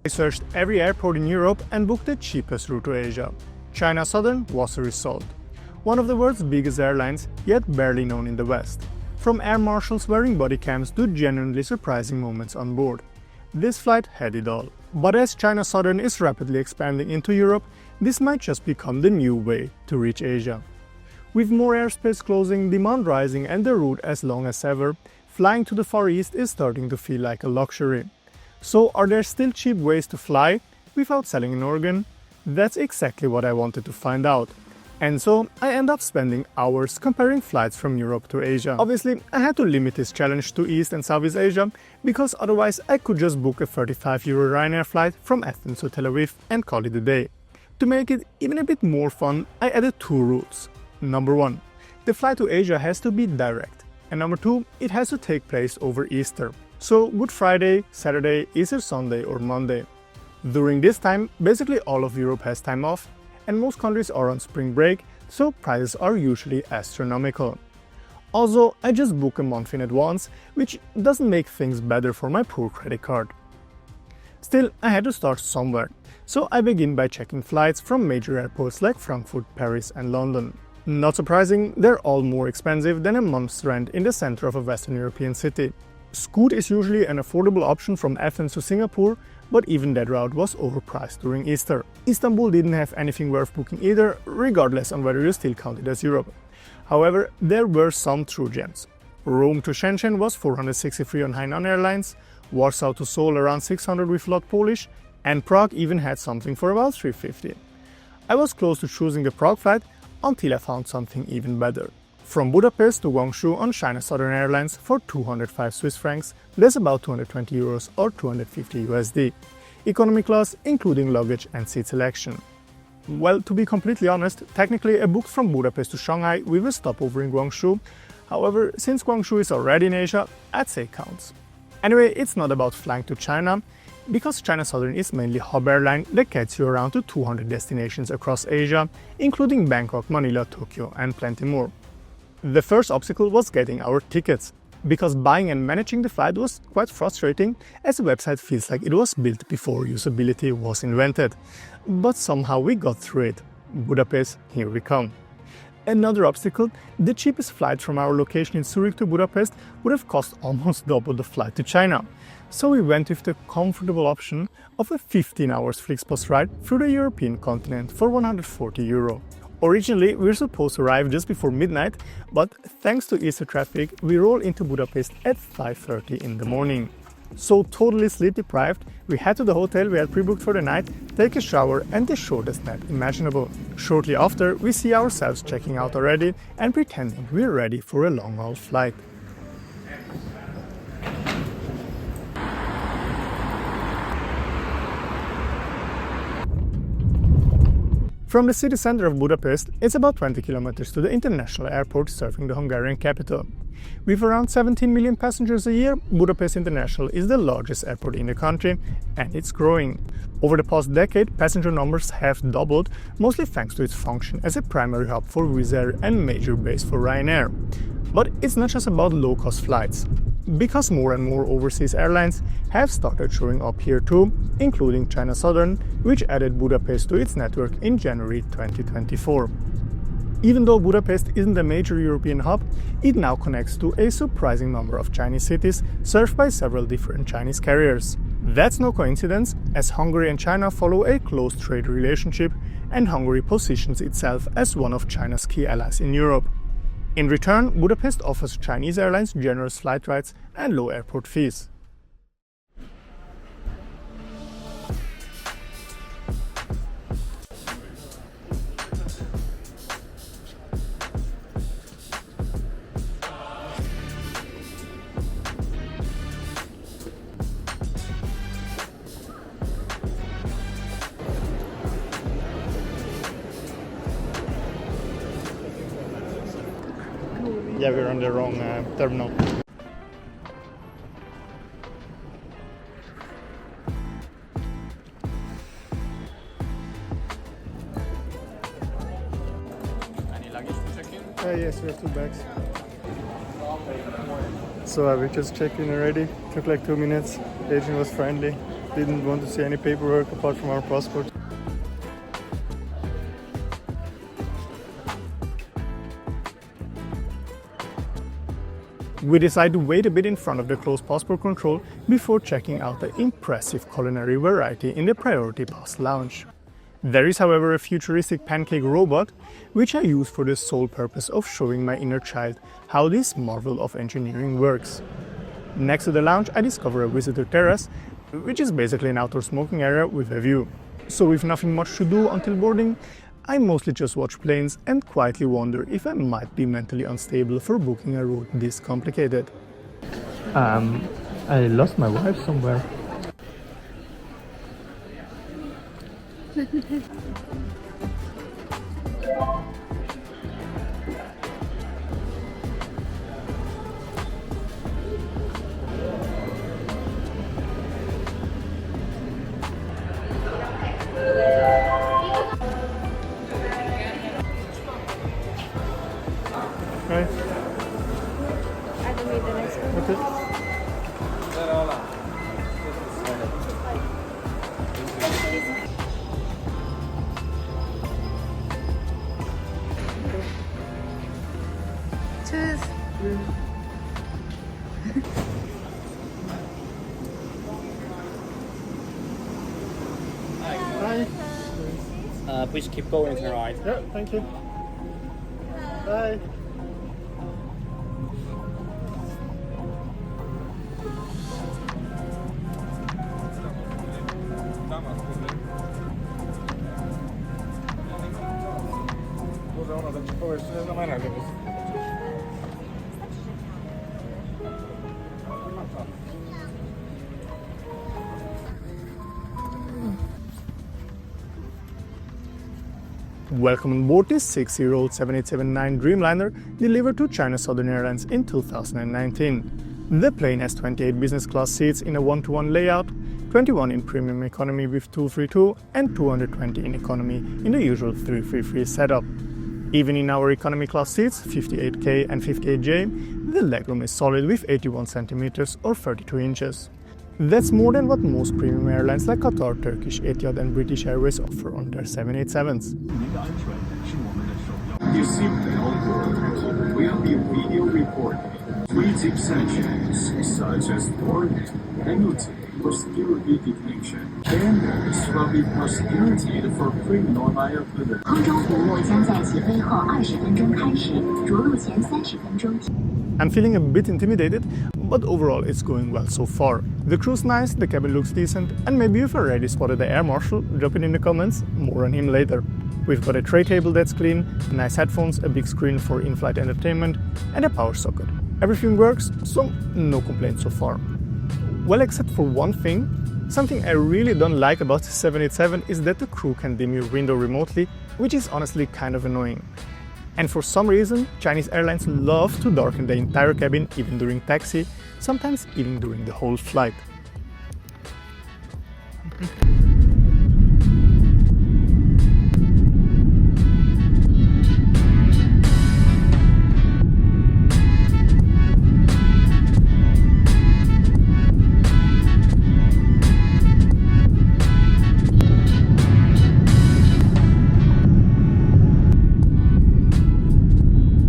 I searched every airport in Europe and booked the cheapest route to Asia. China Southern was the result. One of the world's biggest airlines, yet barely known in the West. From air marshals wearing body cams to genuinely surprising moments on board. This flight had it all. But as China Southern is rapidly expanding into Europe, this might just become the new way to reach Asia. With more airspace closing, demand rising and the route as long as ever, flying to the Far East is starting to feel like a luxury. So are there still cheap ways to fly without selling an organ? That's exactly what I wanted to find out. And so I end up spending hours comparing flights from Europe to Asia. Obviously, I had to limit this challenge to East and Southeast Asia, because otherwise I could just book a €35 Ryanair flight from Athens to Tel Aviv and call it a day. To make it even a bit more fun, I added two rules. Number 1. The flight to Asia has to be direct. And number 2, it has to take place over Easter. So Good Friday, Saturday, Easter Sunday or Monday. During this time, basically all of Europe has time off, and most countries are on spring break, so prices are usually astronomical. Also, I just book a month in advance, which doesn't make things better for my poor credit card. Still, I had to start somewhere, so I begin by checking flights from major airports like Frankfurt, Paris and London. Not surprising, they're all more expensive than a month's rent in the center of a Western European city. Scoot is usually an affordable option from Athens to Singapore, but even that route was overpriced during Easter. Istanbul didn't have anything worth booking either, regardless on whether you still count it as Europe. However, there were some true gems. Rome to Shenzhen was 463 on Hainan Airlines, Warsaw to Seoul around 600 with LOT Polish, and Prague even had something for about 350. I was close to choosing the Prague flight until I found something even better. From Budapest to Guangzhou on China Southern Airlines for 205 Swiss francs, that's about 220 euros or 250 USD. Economy class including luggage and seat selection. Well, to be completely honest, technically I booked from Budapest to Shanghai with a stopover in Guangzhou. However, since Guangzhou is already in Asia, I'd say it counts. Anyway, it's not about flying to China, because China Southern is mainly a hub airline that gets you around to 200 destinations across Asia, including Bangkok, Manila, Tokyo and plenty more. The first obstacle was getting our tickets, because buying and managing the flight was quite frustrating, as the website feels like it was built before usability was invented. But somehow we got through it. Budapest, here we come. Another obstacle, the cheapest flight from our location in Zurich to Budapest would have cost almost double the flight to China. So we went with the comfortable option of a 15 hours Flixbus ride through the European continent for €140. Originally, we were supposed to arrive just before midnight, but thanks to Easter traffic, we roll into Budapest at 5:30 in the morning. So totally sleep deprived, we head to the hotel we had pre-booked for the night, take a shower and the shortest nap imaginable. Shortly after, we see ourselves checking out already and pretending we're ready for a long-haul flight. From the city center of Budapest, it's about 20 kilometers to the international airport serving the Hungarian capital. With around 17 million passengers a year, Budapest International is the largest airport in the country, and it's growing. Over the past decade, passenger numbers have doubled, mostly thanks to its function as a primary hub for Wizz Air and major base for Ryanair. But it's not just about low-cost flights, because more and more overseas airlines have started showing up here too, including China Southern, which added Budapest to its network in January 2024. Even though Budapest isn't a major European hub, it now connects to a surprising number of Chinese cities served by several different Chinese carriers. That's no coincidence, as Hungary and China follow a close trade relationship, and Hungary positions itself as one of China's key allies in Europe. In return, Budapest offers Chinese airlines generous flight rights and low airport fees. Yeah, we're on the wrong terminal. Any luggage to check in? Yes, we have 2 bags. So we just checked in already. Took like 2 minutes. The agent was friendly. Didn't want to see any paperwork apart from our passport. We decide to wait a bit in front of the closed passport control before checking out the impressive culinary variety in the Priority Pass lounge. There is, however, a futuristic pancake robot, which I use for the sole purpose of showing my inner child how this marvel of engineering works. Next to the lounge, I discover a visitor terrace, which is basically an outdoor smoking area with a view. So with nothing much to do until boarding, I mostly just watch planes and quietly wonder if I might be mentally unstable for booking a route this complicated. I lost my wife somewhere. Right. I don't need the next one. Okay. Tschüss. Bye. Please keep going to the right. Yeah, thank you. Bye. Welcome on board this 6-year-old 7879 Dreamliner delivered to China Southern Airlines in 2019. The plane has 28 business class seats in a 1-to-1 layout, 21 in premium economy with 232 and 220 in economy in the usual 333 setup. Even in our economy class seats, 58K and 58J, the legroom is solid with 81 centimeters or 32 inches. That's more than what most premium airlines like Qatar, Turkish, Etihad and British Airways offer on their 787s. You simply onboard will be video recorded. Treaty sanctions such as warning, penalty, or security detention. Vendors will be prosecuted for criminal liability. 空中服务将在起飞后20分钟开始，着陆前30分钟。 I'm feeling a bit intimidated, but overall it's going well so far. The crew's nice, the cabin looks decent, and maybe you've already spotted the air marshal, drop it in the comments, more on him later. We've got a tray table that's clean, nice headphones, a big screen for in-flight entertainment, and a power socket. Everything works, so no complaints so far. Well, except for one thing. Something I really don't like about the 787 is that the crew can dim your window remotely, which is honestly kind of annoying. And for some reason, Chinese airlines love to darken the entire cabin even during taxi, sometimes even during the whole flight.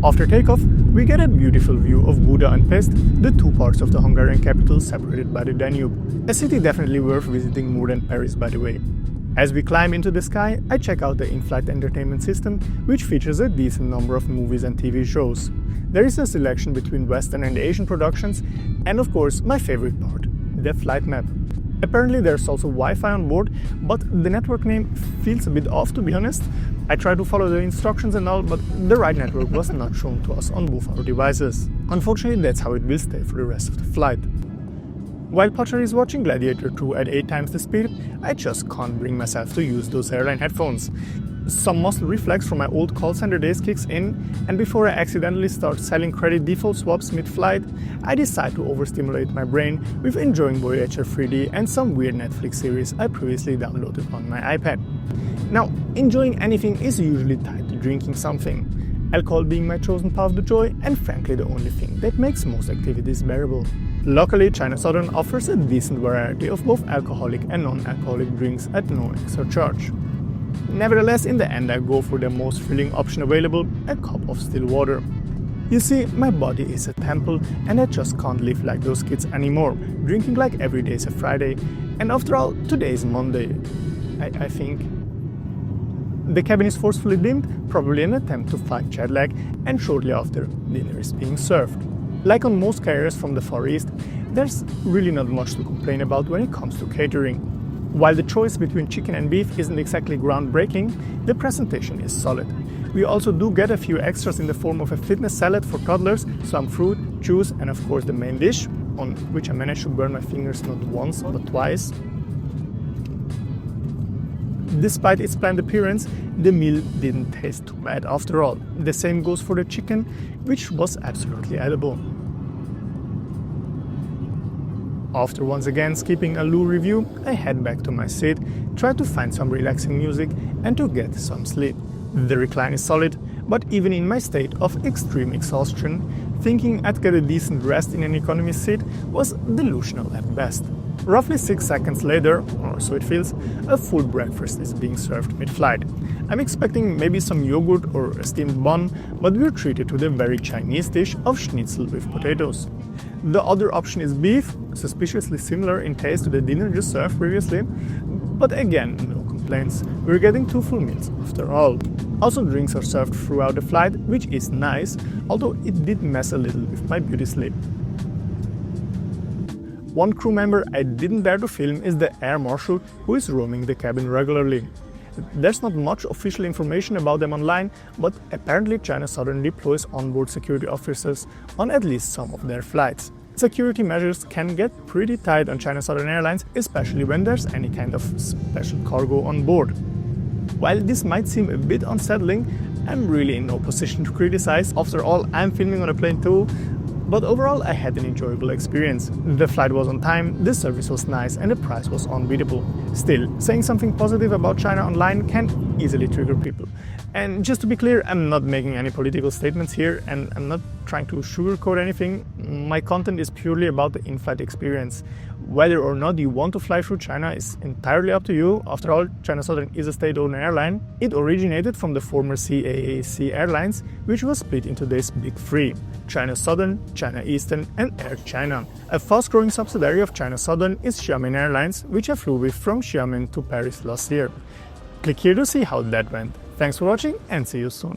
After takeoff, we get a beautiful view of Buda and Pest, the two parts of the Hungarian capital separated by the Danube. A city definitely worth visiting more than Paris, by the way. As we climb into the sky, I check out the Inflight Entertainment system, which features a decent number of movies and TV shows. There is a selection between Western and Asian productions, and of course, my favorite part, the flight map. Apparently there's also Wi-Fi on board, but the network name feels a bit off, to be honest. I tried to follow the instructions and all, but the right network was not shown to us on both our devices. Unfortunately, that's how it will stay for the rest of the flight. While Pajaaree is watching Gladiator 2 at 8 times the speed, I just can't bring myself to use those airline headphones. Some muscle reflex from my old call center days kicks in, and before I accidentally start selling credit default swaps mid-flight, I decide to overstimulate my brain with enjoying Voyager 3D and some weird Netflix series I previously downloaded on my iPad. Now, enjoying anything is usually tied to drinking something. Alcohol being my chosen path to joy, and frankly the only thing that makes most activities bearable. Luckily, China Southern offers a decent variety of both alcoholic and non-alcoholic drinks at no extra charge. Nevertheless, in the end I go for the most filling option available, a cup of still water. You see, my body is a temple and I just can't live like those kids anymore, drinking like every day is a Friday, and after all, today is Monday, I think. The cabin is forcefully dimmed, probably an attempt to fight jet lag, and shortly after, dinner is being served. Like on most carriers from the Far East, there's really not much to complain about when it comes to catering. While the choice between chicken and beef isn't exactly groundbreaking, the presentation is solid. We also do get a few extras in the form of a fitness salad for toddlers, some fruit, juice, and of course the main dish, on which I managed to burn my fingers not once but twice. Despite its bland appearance, the meal didn't taste too bad after all. The same goes for the chicken, which was absolutely edible. After once again skipping a Lou review, I head back to my seat, try to find some relaxing music and to get some sleep. The recline is solid, but even in my state of extreme exhaustion, thinking I'd get a decent rest in an economy seat was delusional at best. Roughly 6 seconds later, or so it feels, a full breakfast is being served mid-flight. I'm expecting maybe some yogurt or a steamed bun, but we're treated to the very Chinese dish of schnitzel with potatoes. The other option is beef, suspiciously similar in taste to the dinner just served previously, but again, no complaints. We're getting 2 full meals after all. Also, drinks are served throughout the flight, which is nice, although it did mess a little with my beauty sleep. One crew member I didn't dare to film is the air marshal, who is roaming the cabin regularly. There's not much official information about them online, but apparently China Southern deploys onboard security officers on at least some of their flights. Security measures can get pretty tight on China Southern Airlines, especially when there's any kind of special cargo on board. While this might seem a bit unsettling, I'm really in no position to criticize. After all, I'm filming on a plane too. But overall, I had an enjoyable experience. The flight was on time, the service was nice, and the price was unbeatable. Still, saying something positive about China online can easily trigger people. And just to be clear, I'm not making any political statements here, and I'm not trying to sugarcoat anything. My content is purely about the in-flight experience. Whether or not you want to fly through China is entirely up to you. After all, China Southern is a state-owned airline. It originated from the former CAAC Airlines, which was split into this big three: China Southern, China Eastern, and Air China. A fast-growing subsidiary of China Southern is Xiamen Airlines, which I flew with from Xiamen to Paris last year. Click here to see how that went. Thanks for watching and see you soon.